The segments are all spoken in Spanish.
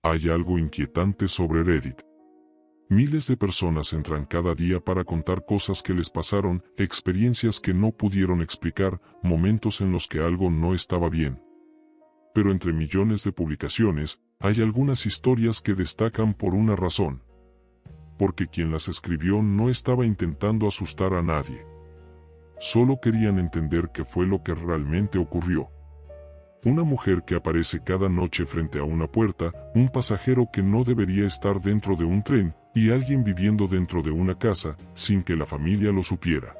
Hay algo inquietante sobre Reddit. Miles de personas entran cada día para contar cosas que les pasaron, experiencias que no pudieron explicar, momentos en los que algo no estaba bien. Pero entre millones de publicaciones, hay algunas historias que destacan por una razón. Porque quien las escribió no estaba intentando asustar a nadie. Solo querían entender qué fue lo que realmente ocurrió. Una mujer que aparece cada noche frente a una puerta, un pasajero que no debería estar dentro de un tren, y alguien viviendo dentro de una casa, sin que la familia lo supiera.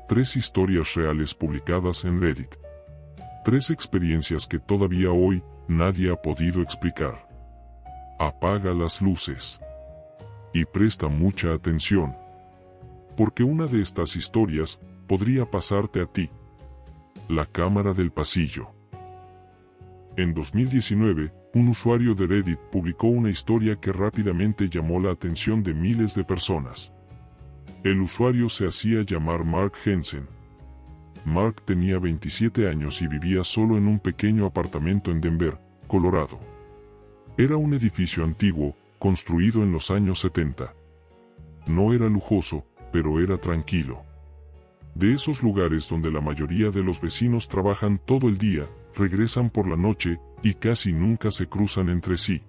3 historias reales publicadas en Reddit. 3 experiencias que todavía hoy, nadie ha podido explicar. Apaga las luces. Y presta mucha atención. Porque una de estas historias, podría pasarte a ti. La cámara del pasillo. En 2019, un usuario de Reddit publicó una historia que rápidamente llamó la atención de miles de personas. El usuario se hacía llamar Mark Hensen. Mark tenía 27 años y vivía solo en un pequeño apartamento en Denver, Colorado. Era un edificio antiguo, construido en los años 70. No era lujoso, pero era tranquilo. De esos lugares donde la mayoría de los vecinos trabajan todo el día, regresan por la noche, y casi nunca se cruzan entre sí.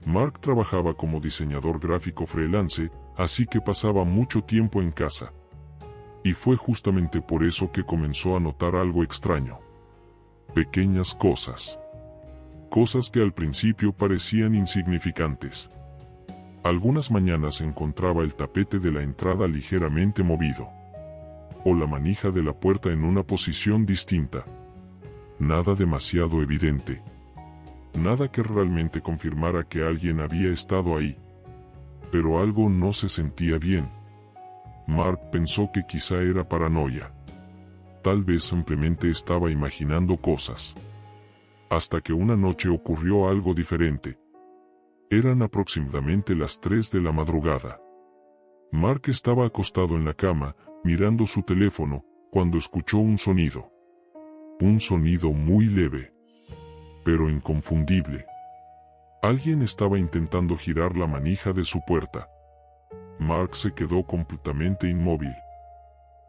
Mark trabajaba como diseñador gráfico freelance, así que pasaba mucho tiempo en casa. Y fue justamente por eso que comenzó a notar algo extraño. Pequeñas cosas. Cosas que al principio parecían insignificantes. Algunas mañanas encontraba el tapete de la entrada ligeramente movido. O la manija de la puerta en una posición distinta. Nada demasiado evidente. Nada que realmente confirmara que alguien había estado ahí. Pero algo no se sentía bien. Mark pensó que quizá era paranoia. Tal vez simplemente estaba imaginando cosas. Hasta que una noche ocurrió algo diferente. Eran aproximadamente las 3 de la madrugada. Mark estaba acostado en la cama, mirando su teléfono, cuando escuchó un sonido. Un sonido muy leve, pero inconfundible. Alguien estaba intentando girar la manija de su puerta. Mark se quedó completamente inmóvil.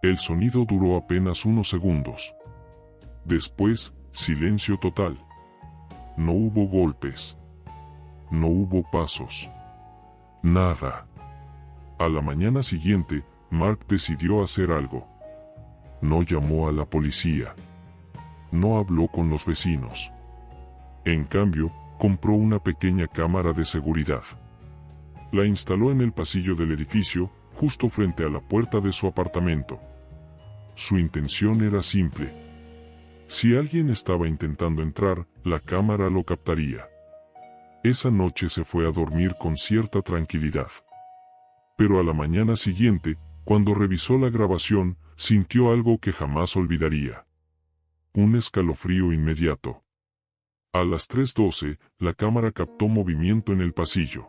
El sonido duró apenas unos segundos. Después, silencio total. No hubo golpes. No hubo pasos. Nada. A la mañana siguiente, Mark decidió hacer algo. No llamó a la policía. No habló con los vecinos. En cambio, compró una pequeña cámara de seguridad. La instaló en el pasillo del edificio, justo frente a la puerta de su apartamento. Su intención era simple. Si alguien estaba intentando entrar, la cámara lo captaría. Esa noche se fue a dormir con cierta tranquilidad. Pero a la mañana siguiente, cuando revisó la grabación, sintió algo que jamás olvidaría. Un escalofrío inmediato. A las 3:12, la cámara captó movimiento en el pasillo.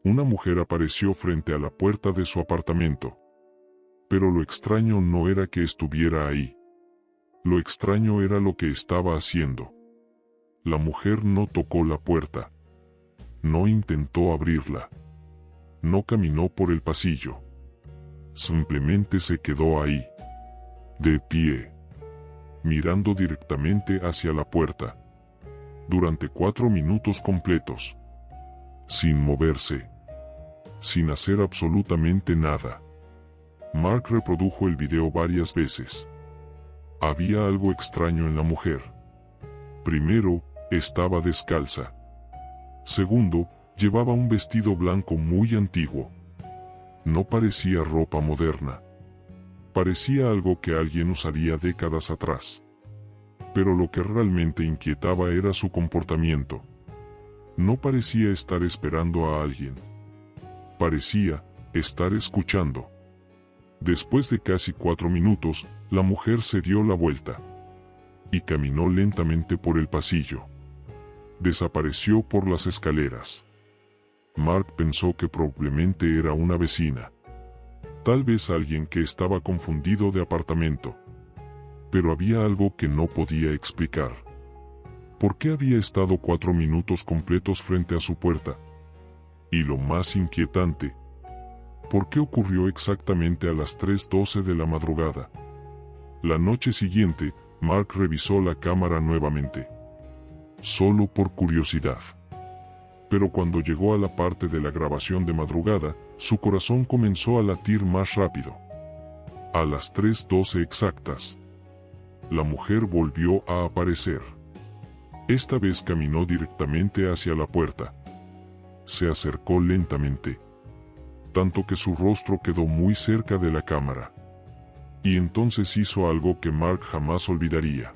Una mujer apareció frente a la puerta de su apartamento. Pero lo extraño no era que estuviera ahí. Lo extraño era lo que estaba haciendo. La mujer no tocó la puerta. No intentó abrirla. No caminó por el pasillo. Simplemente se quedó ahí. De pie. Mirando directamente hacia la puerta. Durante 4 minutos completos. Sin moverse. Sin hacer absolutamente nada. Mark reprodujo el video varias veces. Había algo extraño en la mujer. Primero, estaba descalza. Segundo, llevaba un vestido blanco muy antiguo. No parecía ropa moderna. Parecía algo que alguien usaría décadas atrás. Pero lo que realmente inquietaba era su comportamiento. No parecía estar esperando a alguien. Parecía estar escuchando. Después de casi 4 minutos, la mujer se dio la vuelta. Y caminó lentamente por el pasillo. Desapareció por las escaleras. Mark pensó que probablemente era una vecina. Tal vez alguien que estaba confundido de apartamento. Pero había algo que no podía explicar. ¿Por qué había estado 4 minutos completos frente a su puerta? Y lo más inquietante, ¿por qué ocurrió exactamente a las 3:12 de la madrugada? La noche siguiente, Mark revisó la cámara nuevamente, solo por curiosidad. Pero cuando llegó a la parte de la grabación de madrugada, su corazón comenzó a latir más rápido. A las 3:12 exactas, la mujer volvió a aparecer. Esta vez caminó directamente hacia la puerta. Se acercó lentamente, tanto que su rostro quedó muy cerca de la cámara. Y entonces hizo algo que Mark jamás olvidaría.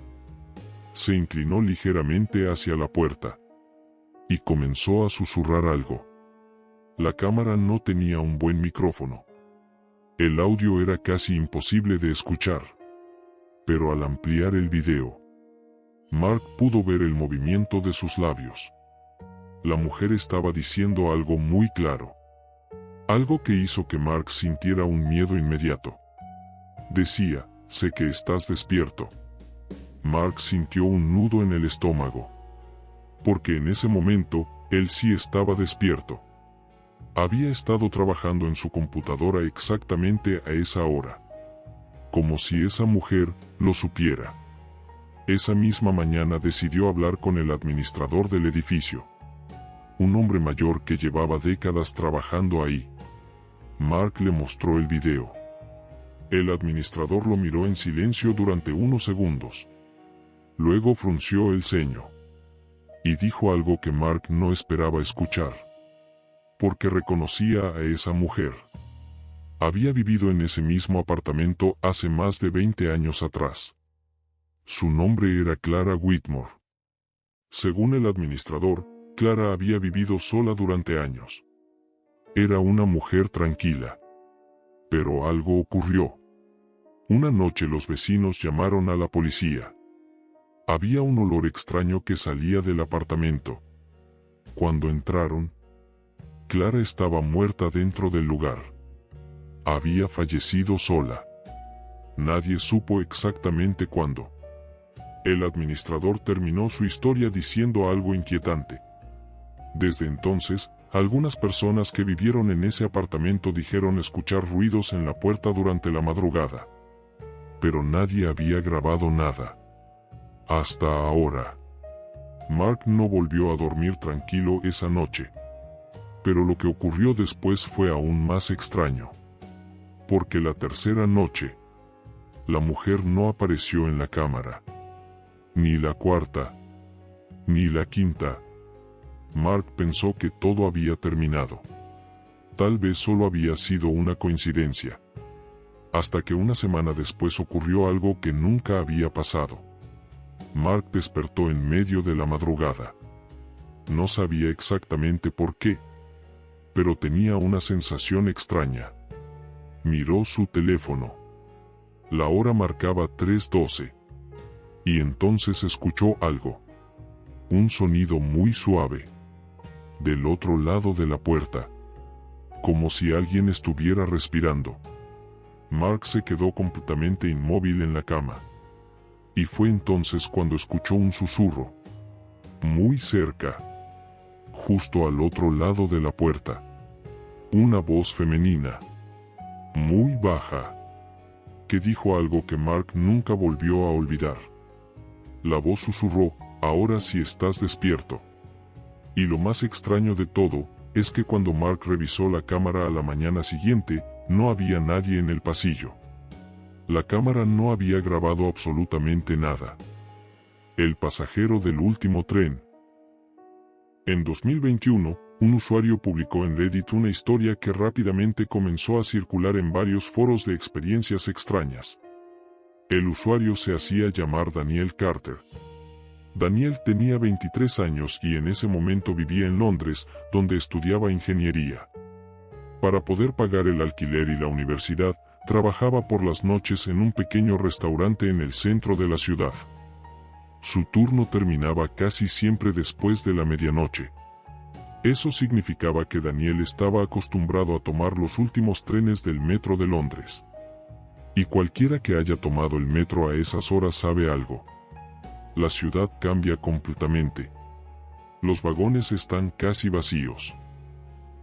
Se inclinó ligeramente hacia la puerta y comenzó a susurrar algo. La cámara no tenía un buen micrófono. El audio era casi imposible de escuchar. Pero al ampliar el video, Mark pudo ver el movimiento de sus labios. La mujer estaba diciendo algo muy claro. Algo que hizo que Mark sintiera un miedo inmediato. Decía, sé que estás despierto. Mark sintió un nudo en el estómago. Porque en ese momento, él sí estaba despierto. Había estado trabajando en su computadora exactamente a esa hora. Como si esa mujer lo supiera. Esa misma mañana decidió hablar con el administrador del edificio. Un hombre mayor que llevaba décadas trabajando ahí. Mark le mostró el video. El administrador lo miró en silencio durante unos segundos. Luego frunció el ceño. Y dijo algo que Mark no esperaba escuchar. Porque reconocía a esa mujer. Había vivido en ese mismo apartamento hace más de 20 años atrás. Su nombre era Clara Whitmore. Según el administrador, Clara había vivido sola durante años. Era una mujer tranquila. Pero algo ocurrió. Una noche los vecinos llamaron a la policía. Había un olor extraño que salía del apartamento. Cuando entraron, Clara estaba muerta dentro del lugar. Había fallecido sola. Nadie supo exactamente cuándo. El administrador terminó su historia diciendo algo inquietante. Desde entonces, algunas personas que vivieron en ese apartamento dijeron escuchar ruidos en la puerta durante la madrugada. Pero nadie había grabado nada. Hasta ahora. Mark no volvió a dormir tranquilo esa noche. Pero lo que ocurrió después fue aún más extraño. Porque la tercera noche, la mujer no apareció en la cámara. Ni la cuarta, ni la quinta. Mark pensó que todo había terminado. Tal vez solo había sido una coincidencia. Hasta que una semana después ocurrió algo que nunca había pasado. Mark despertó en medio de la madrugada. No sabía exactamente por qué, pero tenía una sensación extraña. Miró su teléfono. La hora marcaba 3:12. Y entonces escuchó algo. Un sonido muy suave. Del otro lado de la puerta. Como si alguien estuviera respirando. Mark se quedó completamente inmóvil en la cama. Y fue entonces cuando escuchó un susurro. Muy cerca. Justo al otro lado de la puerta. Una voz femenina. Muy baja. Que dijo algo que Mark nunca volvió a olvidar. La voz susurró, ahora sí estás despierto. Y lo más extraño de todo, es que cuando Mark revisó la cámara a la mañana siguiente, no había nadie en el pasillo. La cámara no había grabado absolutamente nada. El pasajero del último tren. En 2021, un usuario publicó en Reddit una historia que rápidamente comenzó a circular en varios foros de experiencias extrañas. El usuario se hacía llamar Daniel Carter. Daniel tenía 23 años y en ese momento vivía en Londres, donde estudiaba ingeniería. Para poder pagar el alquiler y la universidad, trabajaba por las noches en un pequeño restaurante en el centro de la ciudad. Su turno terminaba casi siempre después de la medianoche. Eso significaba que Daniel estaba acostumbrado a tomar los últimos trenes del metro de Londres. Y cualquiera que haya tomado el metro a esas horas sabe algo. La ciudad cambia completamente. Los vagones están casi vacíos.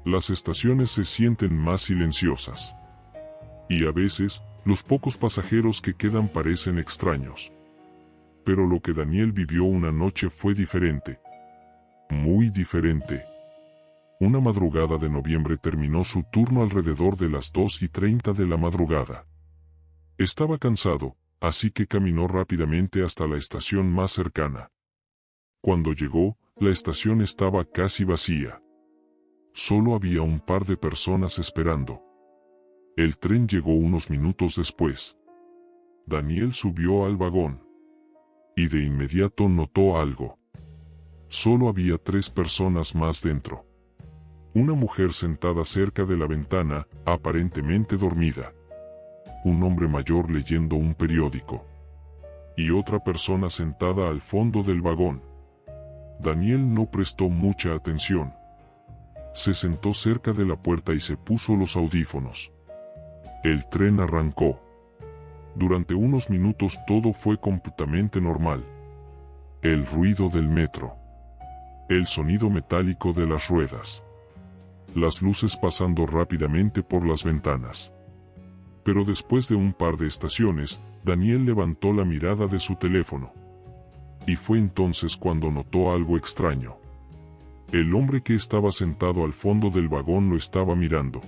Las estaciones se sienten más silenciosas. Y a veces, los pocos pasajeros que quedan parecen extraños. Pero lo que Daniel vivió una noche fue diferente. Muy diferente. Una madrugada de noviembre terminó su turno alrededor de las 2:30 de la madrugada. Estaba cansado, así que caminó rápidamente hasta la estación más cercana. Cuando llegó, la estación estaba casi vacía. Solo había un par de personas esperando. El tren llegó unos minutos después. Daniel subió al vagón. Y de inmediato notó algo. Solo había 3 personas más dentro. Una mujer sentada cerca de la ventana, aparentemente dormida. Un hombre mayor leyendo un periódico. Y otra persona sentada al fondo del vagón. Daniel no prestó mucha atención. Se sentó cerca de la puerta y se puso los audífonos. El tren arrancó. Durante unos minutos todo fue completamente normal. El ruido del metro. El sonido metálico de las ruedas. Las luces pasando rápidamente por las ventanas. Pero después de un par de estaciones, Daniel levantó la mirada de su teléfono. Y fue entonces cuando notó algo extraño. El hombre que estaba sentado al fondo del vagón lo estaba mirando.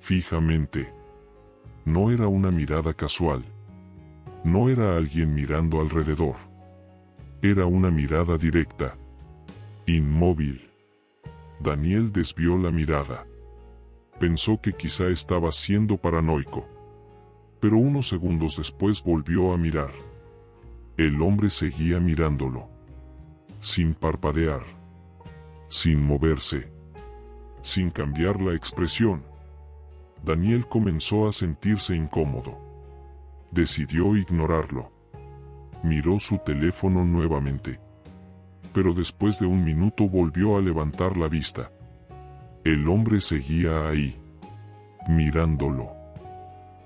Fijamente. No era una mirada casual. No era alguien mirando alrededor. Era una mirada directa. Inmóvil. Daniel desvió la mirada. Pensó que quizá estaba siendo paranoico. Pero unos segundos después volvió a mirar. El hombre seguía mirándolo. Sin parpadear. Sin moverse. Sin cambiar la expresión. Daniel comenzó a sentirse incómodo. Decidió ignorarlo. Miró su teléfono nuevamente. Pero después de un minuto volvió a levantar la vista. El hombre seguía ahí. Mirándolo.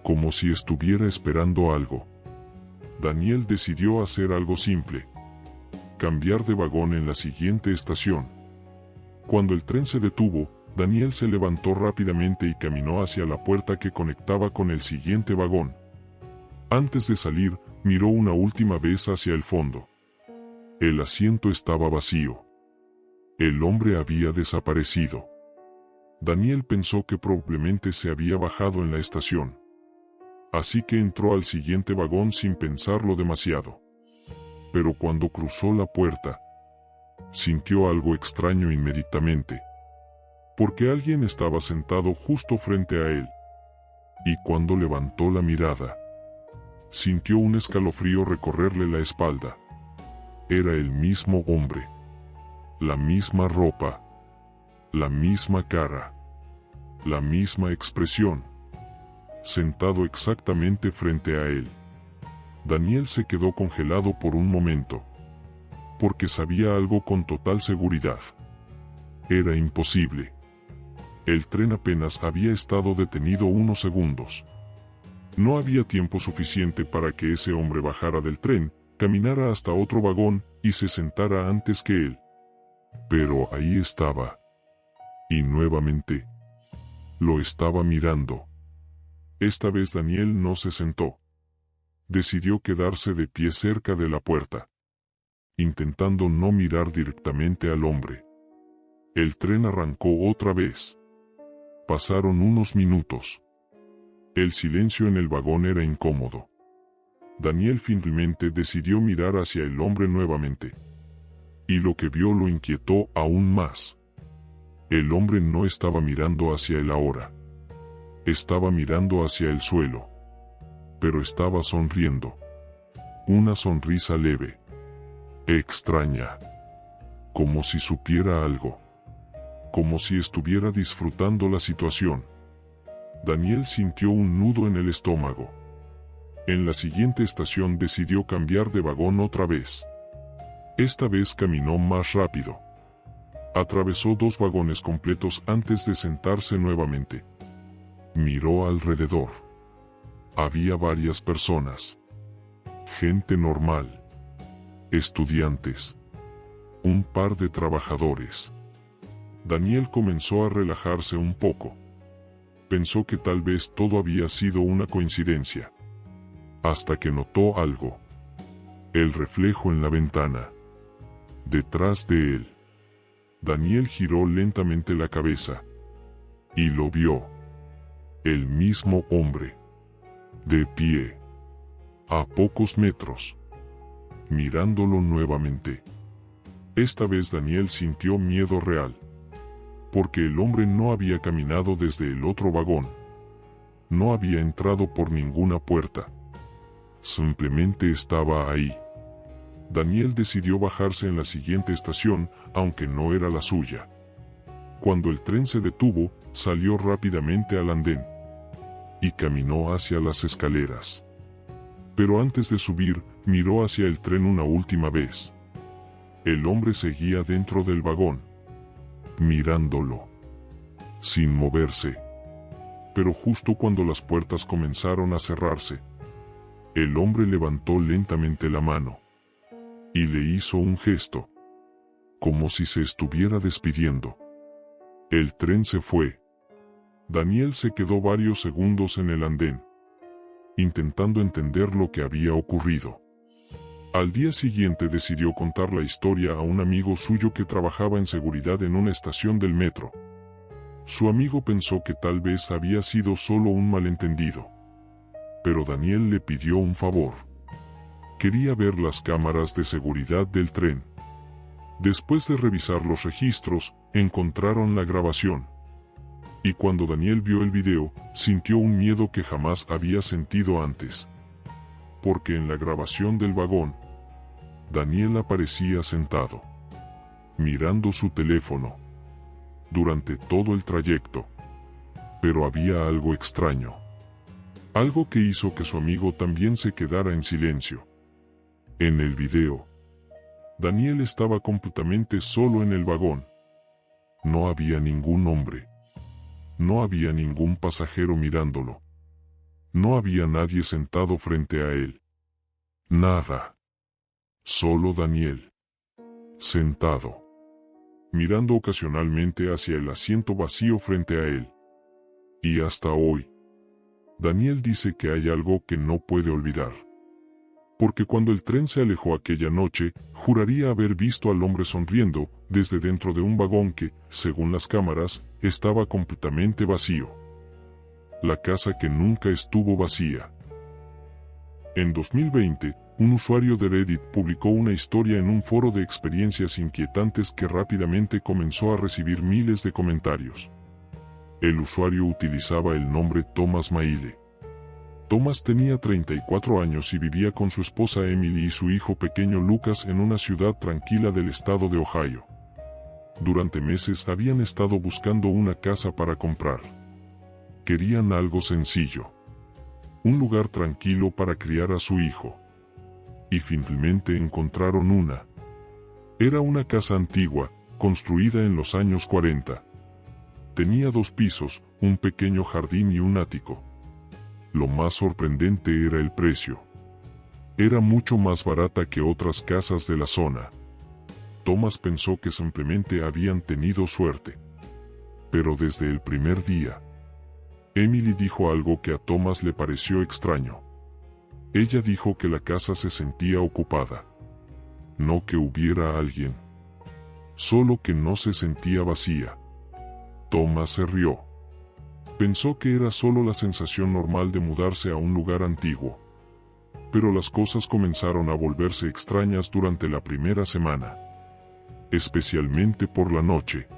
Como si estuviera esperando algo. Daniel decidió hacer algo simple. Cambiar de vagón en la siguiente estación. Cuando el tren se detuvo, Daniel se levantó rápidamente y caminó hacia la puerta que conectaba con el siguiente vagón. Antes de salir, miró una última vez hacia el fondo. El asiento estaba vacío. El hombre había desaparecido. Daniel pensó que probablemente se había bajado en la estación. Así que entró al siguiente vagón sin pensarlo demasiado. Pero cuando cruzó la puerta, sintió algo extraño inmediatamente. Porque alguien estaba sentado justo frente a él. Y cuando levantó la mirada, sintió un escalofrío recorrerle la espalda. Era el mismo hombre. La misma ropa. La misma cara. La misma expresión. Sentado exactamente frente a él. Daniel se quedó congelado por un momento. Porque sabía algo con total seguridad. Era imposible. El tren apenas había estado detenido unos segundos. No había tiempo suficiente para que ese hombre bajara del tren, caminara hasta otro vagón y se sentara antes que él. Pero ahí estaba. Y nuevamente. Lo estaba mirando. Esta vez Daniel no se sentó. Decidió quedarse de pie cerca de la puerta, intentando no mirar directamente al hombre. El tren arrancó otra vez. Pasaron unos minutos. El silencio en el vagón era incómodo. Daniel finalmente decidió mirar hacia el hombre nuevamente. Y lo que vio lo inquietó aún más. El hombre no estaba mirando hacia él ahora. Estaba mirando hacia el suelo. Pero estaba sonriendo. Una sonrisa leve. Extraña. Como si supiera algo. Como si estuviera disfrutando la situación. Daniel sintió un nudo en el estómago. En la siguiente estación decidió cambiar de vagón otra vez. Esta vez caminó más rápido. Atravesó 2 vagones completos antes de sentarse nuevamente. Miró alrededor. Había varias personas. Gente normal. estudiantes, un par de trabajadores. Daniel comenzó a relajarse un poco. Pensó que tal vez todo había sido una coincidencia. Hasta que notó algo. El reflejo en la ventana. Detrás de él. Daniel giró lentamente la cabeza. Y lo vio. El mismo hombre. De pie. A pocos metros. Mirándolo nuevamente. Esta vez Daniel sintió miedo real. Porque el hombre no había caminado desde el otro vagón. No había entrado por ninguna puerta. Simplemente estaba ahí. Daniel decidió bajarse en la siguiente estación, aunque no era la suya. Cuando el tren se detuvo, salió rápidamente al andén. Y caminó hacia las escaleras. Pero antes de subir, miró hacia el tren una última vez. El hombre seguía dentro del vagón. Mirándolo. Sin moverse. Pero justo cuando las puertas comenzaron a cerrarse, el hombre levantó lentamente la mano. Y le hizo un gesto. Como si se estuviera despidiendo. El tren se fue. Daniel se quedó varios segundos en el andén, intentando entender lo que había ocurrido. Al día siguiente decidió contar la historia a un amigo suyo que trabajaba en seguridad en una estación del metro. Su amigo pensó que tal vez había sido solo un malentendido. Pero Daniel le pidió un favor. Quería ver las cámaras de seguridad del tren. Después de revisar los registros, encontraron la grabación. Y cuando Daniel vio el video, sintió un miedo que jamás había sentido antes. Porque en la grabación del vagón, Daniel aparecía sentado, mirando su teléfono, durante todo el trayecto. Pero había algo extraño. Algo que hizo que su amigo también se quedara en silencio. En el video, Daniel estaba completamente solo en el vagón. No había ningún hombre. No había ningún pasajero mirándolo. No había nadie sentado frente a él. Nada. Solo Daniel. Sentado. Mirando ocasionalmente hacia el asiento vacío frente a él. Y hasta hoy, Daniel dice que hay algo que no puede olvidar. Porque cuando el tren se alejó aquella noche, juraría haber visto al hombre sonriendo desde dentro de un vagón que, según las cámaras, estaba completamente vacío. La casa que nunca estuvo vacía. En 2020, un usuario de Reddit publicó una historia en un foro de experiencias inquietantes que rápidamente comenzó a recibir miles de comentarios. El usuario utilizaba el nombre Thomas Maile. Thomas tenía 34 años y vivía con su esposa Emily y su hijo pequeño Lucas en una ciudad tranquila del estado de Ohio. Durante meses habían estado buscando una casa para comprar. Querían algo sencillo. Un lugar tranquilo para criar a su hijo. Y finalmente encontraron una. Era una casa antigua, construida en los años 40. Tenía 2 pisos, un pequeño jardín y un ático. Lo más sorprendente era el precio. Era mucho más barata que otras casas de la zona. Thomas pensó que simplemente habían tenido suerte. Pero desde el primer día, Emily dijo algo que a Thomas le pareció extraño. Ella dijo que la casa se sentía ocupada. No que hubiera alguien. Solo que no se sentía vacía. Thomas se rió. Pensó que era solo la sensación normal de mudarse a un lugar antiguo. Pero las cosas comenzaron a volverse extrañas durante la primera semana. Especialmente por la noche.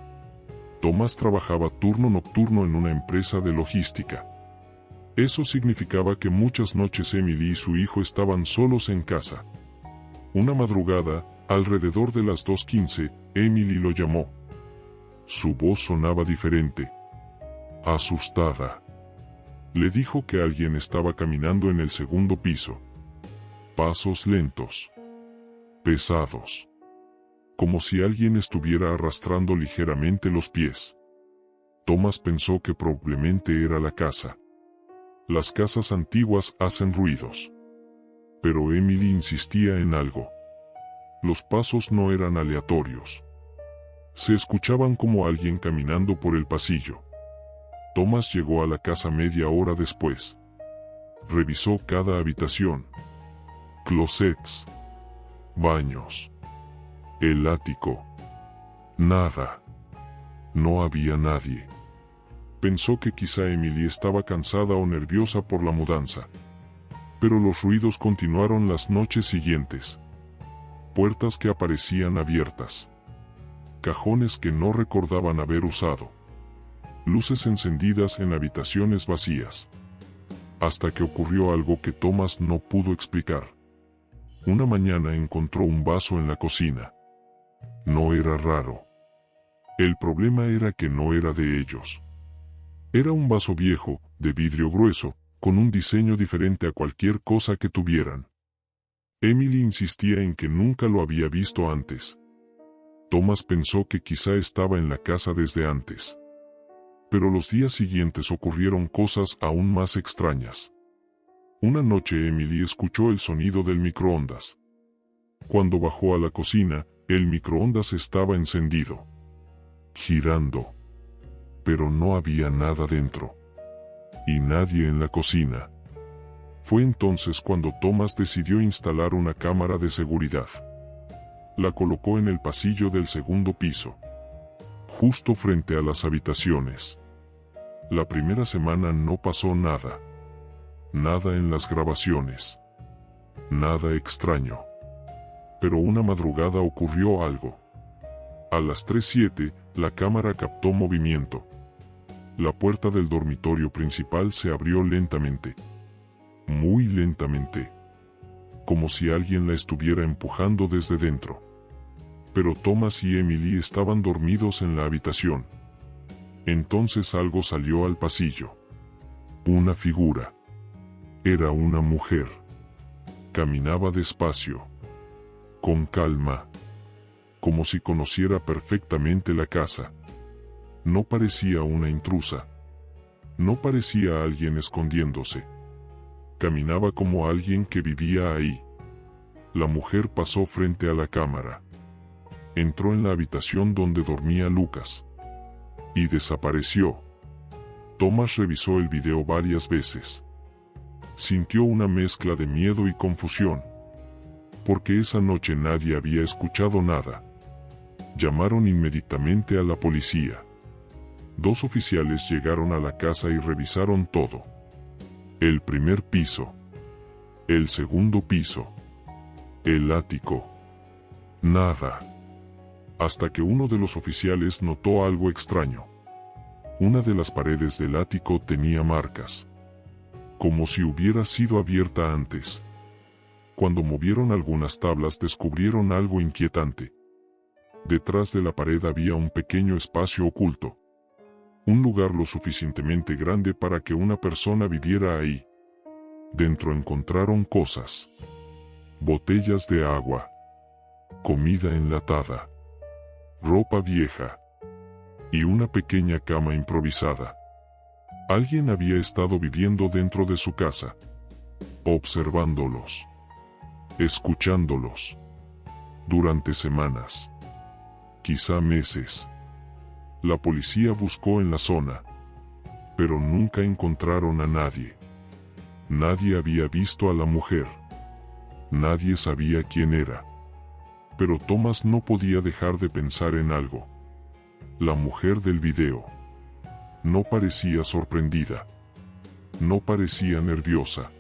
Thomas trabajaba turno nocturno en una empresa de logística. Eso significaba que muchas noches Emily y su hijo estaban solos en casa. Una madrugada, alrededor de las 2:15, Emily lo llamó. Su voz sonaba diferente. Asustada. Le dijo que alguien estaba caminando en el segundo piso. Pasos lentos. Pesados. Como si alguien estuviera arrastrando ligeramente los pies. Thomas pensó que probablemente era la casa. Las casas antiguas hacen ruidos. Pero Emily insistía en algo. Los pasos no eran aleatorios. Se escuchaban como alguien caminando por el pasillo. Thomas llegó a la casa media hora después. Revisó cada habitación. Closets. Baños. El ático. Nada. No había nadie. Pensó que quizá Emily estaba cansada o nerviosa por la mudanza. Pero los ruidos continuaron las noches siguientes. Puertas que aparecían abiertas. Cajones que no recordaban haber usado. Luces encendidas en habitaciones vacías. Hasta que ocurrió algo que Thomas no pudo explicar. Una mañana encontró un vaso en la cocina. No era raro. El problema era que no era de ellos. Era un vaso viejo, de vidrio grueso, con un diseño diferente a cualquier cosa que tuvieran. Emily insistía en que nunca lo había visto antes. Thomas pensó que quizá estaba en la casa desde antes. Pero los días siguientes ocurrieron cosas aún más extrañas. Una noche Emily escuchó el sonido del microondas. Cuando bajó a la cocina, el microondas estaba encendido. Girando. Pero no había nada dentro. Y nadie en la cocina. Fue entonces cuando Thomas decidió instalar una cámara de seguridad. La colocó en el pasillo del segundo piso. Justo frente a las habitaciones. La primera semana no pasó nada. Nada en las grabaciones. Nada extraño. Pero una madrugada ocurrió algo. A las 3:07, la cámara captó movimiento. La puerta del dormitorio principal se abrió lentamente. Muy lentamente. Como si alguien la estuviera empujando desde dentro. Pero Thomas y Emily estaban dormidos en la habitación. Entonces algo salió al pasillo. Una figura. Era una mujer. Caminaba despacio. Con calma. Como si conociera perfectamente la casa. No parecía una intrusa. No parecía alguien escondiéndose. Caminaba como alguien que vivía ahí. La mujer pasó frente a la cámara. Entró en la habitación donde dormía Lucas. Y desapareció. Thomas revisó el video varias veces. Sintió una mezcla de miedo y confusión. Porque esa noche nadie había escuchado nada. Llamaron inmediatamente a la policía. 2 oficiales llegaron a la casa y revisaron todo. El primer piso. El segundo piso. El ático. Nada. Hasta que uno de los oficiales notó algo extraño. Una de las paredes del ático tenía marcas. Como si hubiera sido abierta antes. Cuando movieron algunas tablas descubrieron algo inquietante. Detrás de la pared había un pequeño espacio oculto. Un lugar lo suficientemente grande para que una persona viviera ahí. Dentro encontraron cosas. Botellas de agua. Comida enlatada. Ropa vieja. Y una pequeña cama improvisada. Alguien había estado viviendo dentro de su casa. Observándolos. Escuchándolos. Durante semanas. Quizá meses. La policía buscó en la zona. Pero nunca encontraron a nadie. Nadie había visto a la mujer. Nadie sabía quién era. Pero Thomas no podía dejar de pensar en algo. La mujer del video. No parecía sorprendida. No parecía nerviosa.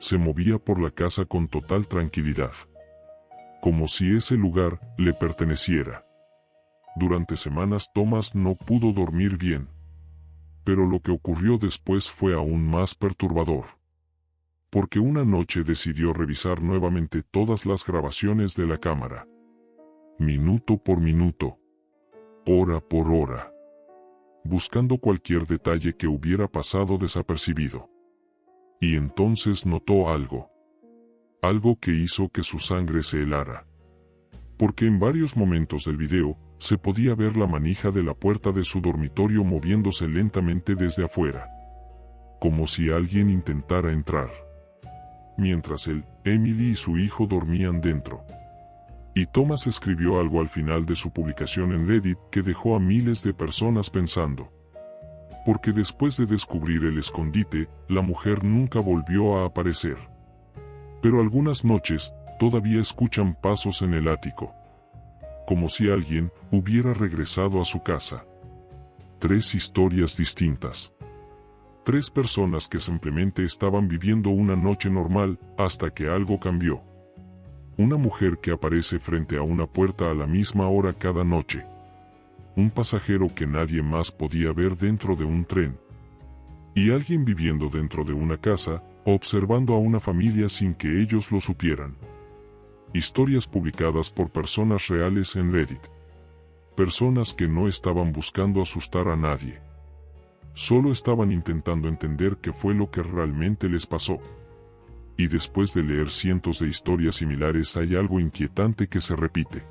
Se movía por la casa con total tranquilidad. Como si ese lugar le perteneciera. Durante semanas Thomas no pudo dormir bien. Pero lo que ocurrió después fue aún más perturbador. Porque una noche decidió revisar nuevamente todas las grabaciones de la cámara. Minuto por minuto. Hora por hora. Buscando cualquier detalle que hubiera pasado desapercibido. Y entonces notó algo. Algo que hizo que su sangre se helara. Porque en varios momentos del video, se podía ver la manija de la puerta de su dormitorio moviéndose lentamente desde afuera. Como si alguien intentara entrar. Mientras él, Emily y su hijo dormían dentro. Y Thomas escribió algo al final de su publicación en Reddit que dejó a miles de personas pensando. Porque después de descubrir el escondite, la mujer nunca volvió a aparecer. Pero algunas noches, todavía escuchan pasos en el ático. Como si alguien hubiera regresado a su casa. 3 historias distintas. 3 personas que simplemente estaban viviendo una noche normal hasta que algo cambió. Una mujer que aparece frente a una puerta a la misma hora cada noche. Un pasajero que nadie más podía ver dentro de un tren. Y alguien viviendo dentro de una casa, observando a una familia sin que ellos lo supieran. Historias publicadas por personas reales en Reddit. Personas que no estaban buscando asustar a nadie. Solo estaban intentando entender qué fue lo que realmente les pasó. Y después de leer cientos de historias similares hay algo inquietante que se repite.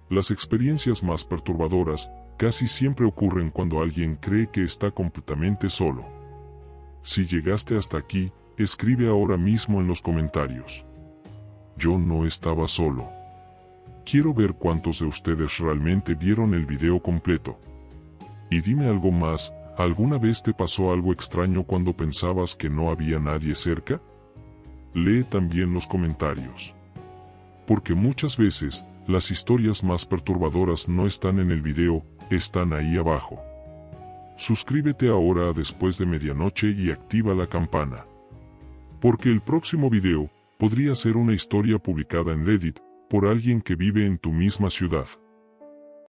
Las experiencias más perturbadoras casi siempre ocurren cuando alguien cree que está completamente solo. Si llegaste hasta aquí, escribe ahora mismo en los comentarios. Yo no estaba solo. Quiero ver cuántos de ustedes realmente vieron el video completo. Y dime algo más, ¿alguna vez te pasó algo extraño cuando pensabas que no había nadie cerca? Lee también los comentarios. Porque muchas veces, las historias más perturbadoras no están en el video, están ahí abajo. Suscríbete ahora a Después de Medianoche y activa la campana. Porque el próximo video podría ser una historia publicada en Reddit por alguien que vive en tu misma ciudad.